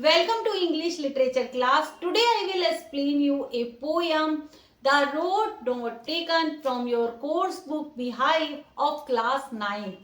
Welcome to English literature class. Today I will explain you a poem, The Road Not Taken from your course book Beehive of class 9th.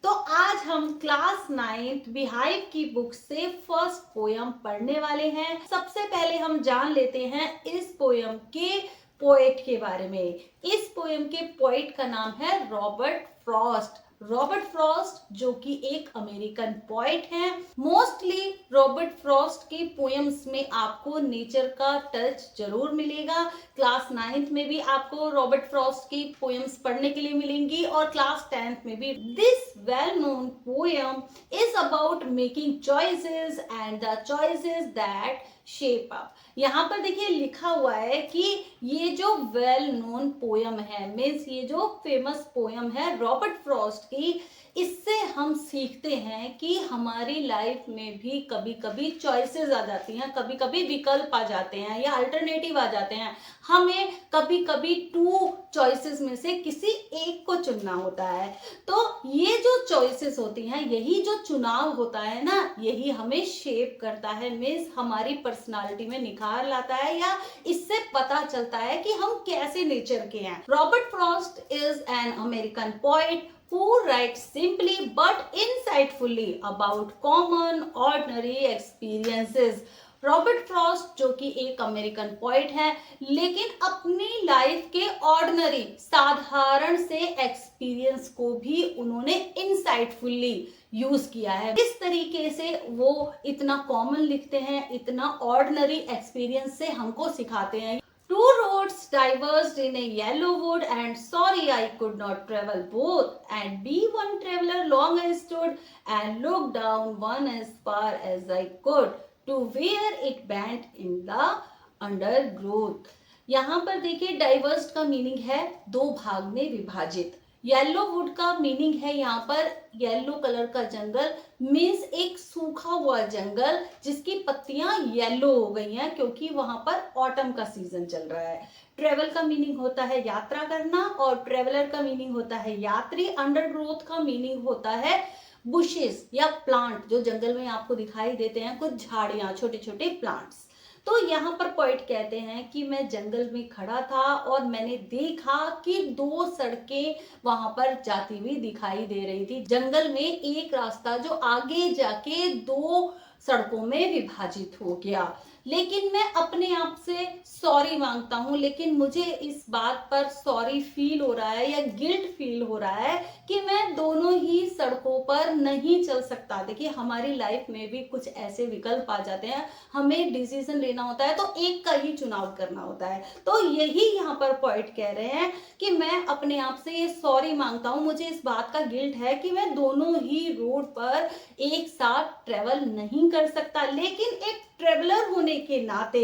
तो आज हम class 9th Beehive की book से first poem पढ़ने वाले हैं। सबसे पहले हम जान लेते हैं इस पोयम के पोएट के बारे में। इस पोयम के पोएट का नाम है रॉबर्ट फ्रॉस्ट। रॉबर्ट फ्रॉस्ट जो कि एक अमेरिकन पोएट हैं। मोस्टली रॉबर्ट फ्रॉस्ट की पोएम्स में आपको नेचर का टच जरूर मिलेगा। क्लास 9th में भी आपको रॉबर्ट फ्रॉस्ट की पोएम्स पढ़ने के लिए मिलेंगी और क्लास 10th में भी। This well known poem is about making choices and the choices that shape up. यहाँ पर देखिए लिखा हुआ है कि ये जो वेल नोन पोयम है, मीन्स ये जो फेमस पोयम है रॉबर्ट फ्रॉस्ट की, इससे हम सीखते हैं कि हमारी लाइफ में भी कभी कभी चॉइसेस आ जाती हैं, कभी कभी विकल्प आ जाते हैं या अल्टरनेटिव आ जाते हैं। हमें कभी कभी टू चॉइसेस में से किसी एक को चुनना होता है। तो ये जो चॉइसेस होती हैं, यही जो चुनाव होता है ना, यही हमें शेप करता है, मीन्स हमारी पर्सनालिटी में निखार लाता है या इससे पता चलता है कि हम कैसे नेचर के हैं। Robert Frost is an American poet who writes simply but insightfully about common ordinary experiences. Robert Frost जो कि एक अमेरिकन पोएट है, लेकिन अपनी लाइफ के ऑर्डिनरी साधारण से एक्सपीरियंस को भी उन्होंने इनसाइटफुल्ली यूज किया है। इस तरीके से वो इतना कॉमन लिखते हैं, इतना ऑर्डिनरी एक्सपीरियंस से हमको सिखाते हैं। Two roads diverged in a yellow wood, and sorry I could not travel both. And be one traveler long I stood, and looked down one as far as I could, to where it bent in the undergrowth. यहाँ पर देखिए divorced का meaning है दो भाग में विभाजित। Yellow would का मीनिंग है यहाँ पर येलो कलर का जंगल, मीन्स एक सूखा हुआ जंगल जिसकी पत्तियां येलो हो गई हैं क्योंकि वहां पर ऑटम का सीजन चल रहा है। ट्रेवल का मीनिंग होता है यात्रा करना और ट्रेवलर का मीनिंग होता है यात्री। अंडरग्रोथ का मीनिंग होता है बुशेस या प्लांट, जो जंगल में आपको दिखाई देते हैं, कुछ झाड़ियां, छोटे छोटे प्लांट्स। तो यहाँ पर पोएट कहते हैं कि मैं जंगल में खड़ा था और मैंने देखा कि दो सड़कें वहां पर जाती हुई दिखाई दे रही थी। जंगल में एक रास्ता जो आगे जाके दो सड़कों में विभाजित हो गया। लेकिन मैं अपने आप से सॉरी मांगता हूँ, लेकिन मुझे इस बात पर सॉरी फील हो रहा है या गिल्ट फील हो रहा है कि मैं दोनों ही सड़कों पर नहीं चल सकता। देखिए हमारी लाइफ में भी कुछ ऐसे विकल्प आ जाते हैं, हमें डिसीजन लेना होता है तो एक का ही चुनाव करना होता है। तो यही यहाँ पर पोएट कह रहे हैं कि मैं अपने आप से ये सॉरी मांगता हूँ, मुझे इस बात का गिल्ट है कि मैं दोनों ही रोड पर एक साथ ट्रेवल नहीं कर सकता। लेकिन एक ट्रेवलर होने के नाते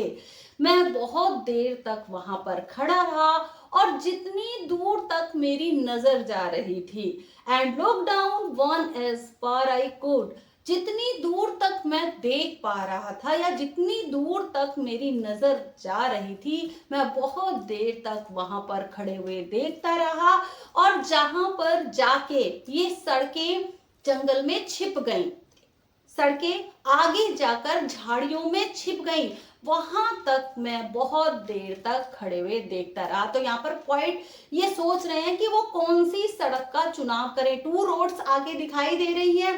मैं बहुत देर तक वहां पर खड़ा रहा और जितनी दूर तक मेरी नजर जा रही थी, and look down one as far I could, जितनी दूर तक मैं देख पा रहा था या जितनी दूर तक मेरी नजर जा रही थी, मैं बहुत देर तक वहां पर खड़े हुए देखता रहा। और जहां पर जाके ये सड़कें जंगल में छिप गईं, सड़कें आगे जाकर झाड़ियों में छिप गईं, वहां तक मैं बहुत देर तक खड़े हुए देखता रहा। तो यहाँ पर पोएट ये सोच रहे हैं कि वो कौन सी सड़क का चुनाव करें। टू रोड्स आगे दिखाई दे रही है,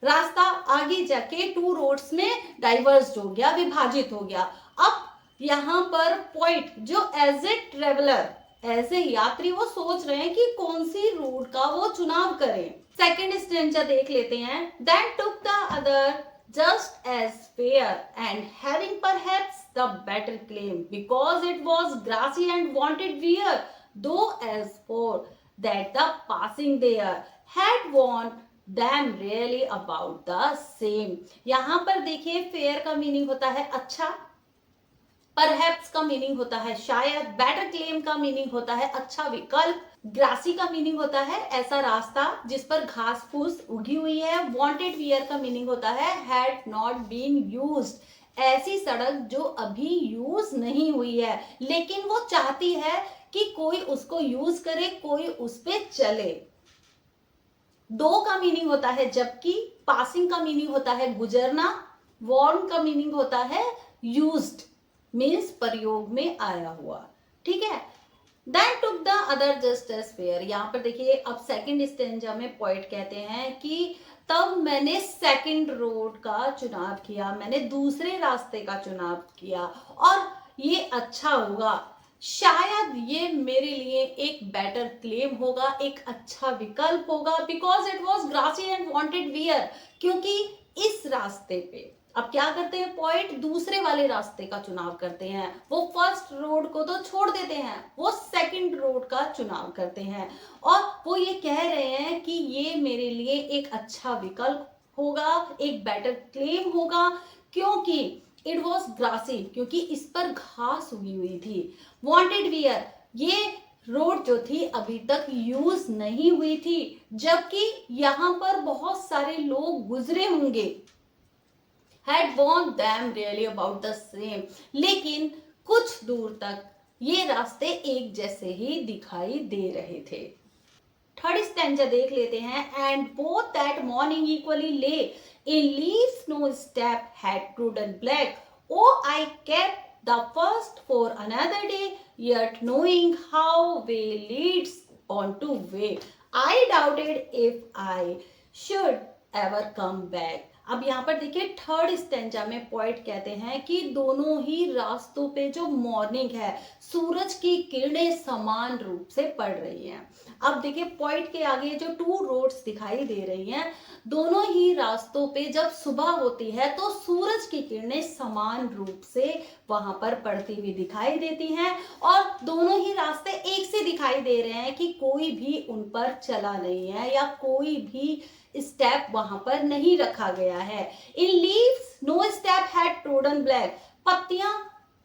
रास्ता आगे जाके टू रोड्स में डाइवर्स हो गया, विभाजित हो गया। अब यहाँ पर पोएट जो as a traveller, as a यात्री, वो सोच रहे हैं कि कौन सी रूट का वो चुनाव करें। सेकेंड स्टेंजा देख लेते हैं। Then took the other just as fair and having perhaps the better claim, because it was grassy and wanted wear, though as for that the passing there had warned them really about the same. यहाँ पर देखिए fair का meaning होता है अच्छा, perhaps का meaning होता है शायद, बेटर क्लेम का मीनिंग होता है अच्छा विकल्प, ग्रासी का मीनिंग होता है ऐसा रास्ता जिस पर घास फूस उगी हुई है, वांटेड वियर का मीनिंग होता है हैड नॉट बीन यूज्ड, ऐसी सड़क जो अभी यूज नहीं हुई है लेकिन वो चाहती है कि कोई उसको यूज करे, कोई उस पे चले। दो का मीनिंग होता है जबकि, पासिंग का मीनिंग होता है गुजरना, वॉर्न का मीनिंग होता है यूज्ड, मीन्स प्रयोग में आया हुआ, ठीक है। Then took the other just as fair। यहाँ पर देखिए अब सेकंड स्टेंजा में पोइट कहते हैं कि तब मैंने सेकंड रोड का चुनाव किया, मैंने दूसरे रास्ते का चुनाव किया और ये अच्छा होगा, शायद ये मेरे लिए एक बेटर क्लेम होगा, एक अच्छा विकल्प होगा, because it was grassy and wanted wear, क्योंकि इस रास्ते पे अब क्या करते हैं पोइट, दूसरे वाले रास्ते का चुनाव करते हैं। वो फर्स्ट रोड को तो छोड़ देते हैं, वो सेकंड रोड का चुनाव करते हैं और वो ये कह रहे हैं कि ये मेरे लिए एक अच्छा विकल्प होगा, एक बेटर क्लेम होगा, क्योंकि इट वॉज ग्रासी, क्योंकि इस पर घास उगी हुई थी। वॉन्टेड वियर, ये रोड जो थी अभी तक यूज नहीं हुई थी, जबकि यहाँ पर बहुत सारे लोग गुजरे होंगे, had warned them really about the same, लेकिन कुछ दूर तक ये रास्ते एक जैसे ही दिखाई दे रहे थे। थर्ड स्टैंजा देख लेते हैं। And both that morning equally lay in leaves no step had trodden black, oh I kept the first for another day, yet knowing how way leads on to way, I doubted if I should ever come back। अब यहाँ पर देखिए third stanza में poet कहते हैं कि दोनों ही रास्तों पे जो मॉर्निंग है, सूरज की किरणें समान रूप से पड़ रही हैं। अब देखिए पॉइंट के आगे जो टू रोड्स दिखाई दे रही हैं, दोनों ही रास्तों पे जब सुबह होती है तो सूरज की किरणें समान रूप से वहां पर पड़ती हुई दिखाई देती हैं और दोनों ही रास्ते एक से दिखाई दे रहे हैं कि कोई भी उन पर चला नहीं है या कोई भी स्टेप वहां पर नहीं रखा गया है। In leaves no step had trodden black, पत्तियां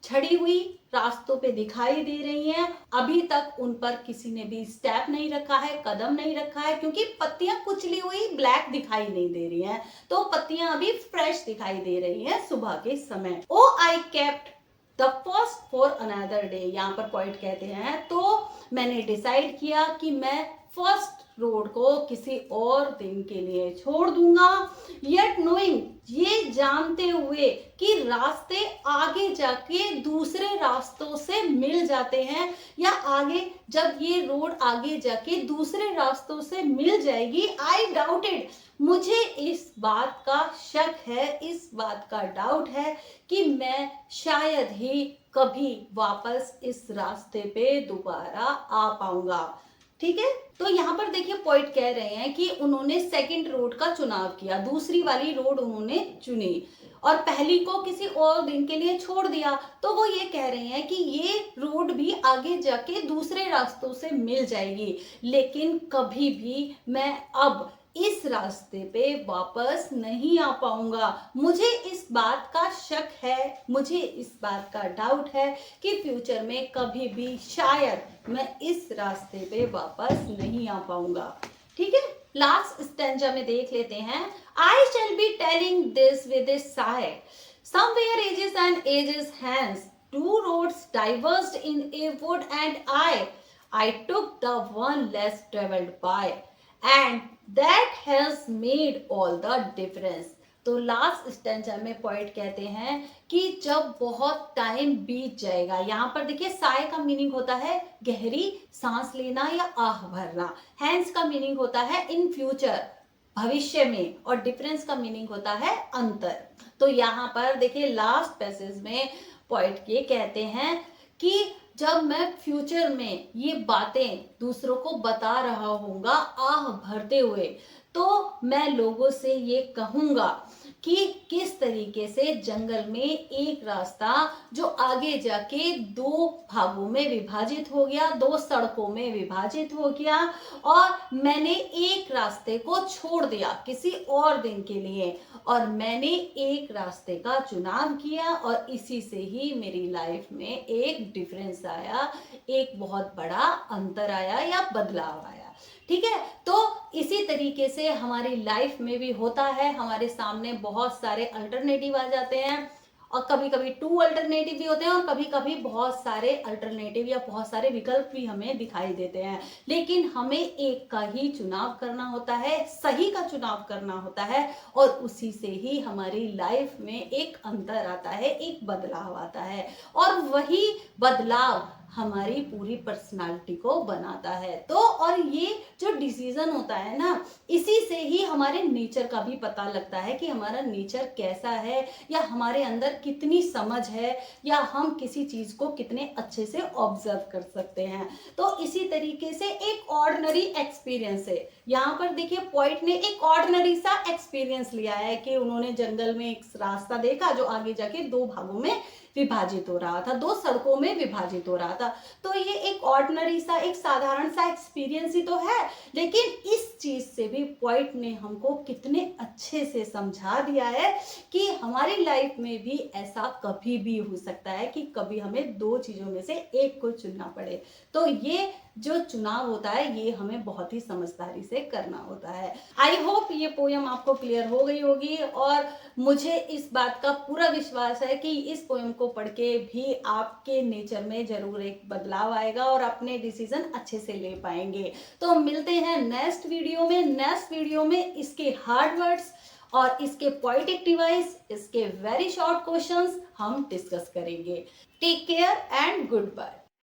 झड़ी हुई रास्तों पे दिखाई दे रही हैं, अभी तक उन पर किसी ने भी स्टेप नहीं रखा है, कदम नहीं रखा है, क्योंकि पत्तियां कुचली हुई ब्लैक दिखाई नहीं दे रही हैं, तो पत्तियां अभी फ्रेश दिखाई दे रही हैं सुबह के समय। Oh I kept the first for another day, यहाँ पर पॉइंट कहते हैं तो मैंने डिसाइड किया कि मैं फर्स्ट रोड को किसी और दिन के लिए छोड़ दूंगा, येट नोइंग, ये जानते हुए कि रास्ते आगे जाके दूसरे रास्तों से मिल जाते हैं, या आगे जब ये रोड आगे जाके दूसरे रास्तों से मिल जाएगी, आई डाउटेड, मुझे इस बात का शक है, इस बात का डाउट है कि मैं शायद ही कभी वापस इस रास्ते पे दोबारा आ पाऊंगा। ठीक है, तो यहाँ पर देखिए पॉइंट कह रहे हैं कि उन्होंने सेकंड रोड का चुनाव किया, दूसरी वाली रोड उन्होंने चुनी और पहली को किसी और दिन के लिए छोड़ दिया, तो वो ये कह रहे हैं कि ये रोड भी आगे जाके दूसरे रास्तों से मिल जाएगी, लेकिन कभी भी मैं अब इस रास्ते पे वापस नहीं आ पाऊंगा। मुझे इस बात का शक है, मुझे इस बात का डाउट है कि फ्यूचर में कभी भी शायद मैं इस रास्ते पे वापस नहीं आ पाऊंगा। ठीक है, लास्ट स्टेंजा में देख लेते हैं। I shall be telling this with a sigh, somewhere ages and ages hence, two roads diverged in a wood and I took the one less travelled by and that has made all the difference। तो last stanza में point कहते हैं कि जब बहुत time बीत जाएगा, यहाँ पर देखिए साय का मीनिंग होता है गहरी सांस लेना या आह भरना, हैंस का मीनिंग होता है इन फ्यूचर, भविष्य में, और डिफरेंस का मीनिंग होता है अंतर। तो यहाँ पर देखिए लास्ट पैसेज में पॉइंट ये कहते हैं कि जब मैं फ्यूचर में ये बातें दूसरों को बता रहा होऊंगा आह भरते हुए, तो मैं लोगों से ये कहूंगा कि किस तरीके से जंगल में एक रास्ता जो आगे जाके दो भागों में विभाजित हो गया, दो सड़कों में विभाजित हो गया, और मैंने एक रास्ते को छोड़ दिया किसी और दिन के लिए, और मैंने एक रास्ते का चुनाव किया, और इसी से ही मेरी लाइफ में एक डिफरेंस आया, एक बहुत बड़ा अंतर आया या बदलाव आया। ठीक है, तो इसी तरीके से हमारी लाइफ में भी होता है, हमारे सामने बहुत सारे अल्टरनेटिव आ जाते हैं और कभी कभी 2 अल्टरनेटिव भी होते हैं और कभी कभी बहुत सारे अल्टरनेटिव या बहुत सारे विकल्प भी हमें दिखाई देते हैं, लेकिन हमें एक का ही चुनाव करना होता है, सही का चुनाव करना होता है और उसी से ही हमारी लाइफ में एक अंतर आता है, एक बदलाव आता है और वही बदलाव हमारी पूरी पर्सनालिटी को बनाता है। तो और ये जो डिसीजन होता है ना, इसी से ही हमारे नेचर का भी पता लगता है कि हमारा नेचर कैसा है या हमारे अंदर कितनी समझ है या हम किसी चीज को कितने अच्छे से ऑब्जर्व कर सकते हैं। तो इसी तरीके से एक ऑर्डिनरी एक्सपीरियंस है, यहाँ पर देखिए पॉइंट ने एक ऑर्डिनरी सा एक्सपीरियंस लिया है कि उन्होंने जंगल में एक रास्ता देखा जो आगे जाके 2 भागों में विभाजित हो रहा था, 2 सड़कों में विभाजित हो रहा था। तो ये एक ऑर्डिनरी सा, एक साधारण सा एक्सपीरियंस ही तो है, लेकिन इस चीज से भी पॉइंट ने हमको कितने अच्छे से समझा दिया है कि हमारी लाइफ में भी ऐसा कभी भी हो सकता है कि कभी हमें 2 चीजों में से एक को चुनना पड़े। तो ये जो चुनाव होता है ये हमें बहुत ही समझदारी से करना होता है। आई होप ये पोयम आपको क्लियर हो गई होगी और मुझे इस बात का पूरा विश्वास है कि इस पोयम को पढ़ के भी आपके नेचर में जरूर एक बदलाव आएगा और अपने डिसीजन अच्छे से ले पाएंगे। तो मिलते हैं नेक्स्ट वीडियो में इसके हार्ड वर्ड्स और इसके पोएटिक डिवाइस, इसके वेरी शॉर्ट क्वेश्चंस हम डिस्कस करेंगे। Take care and good bye.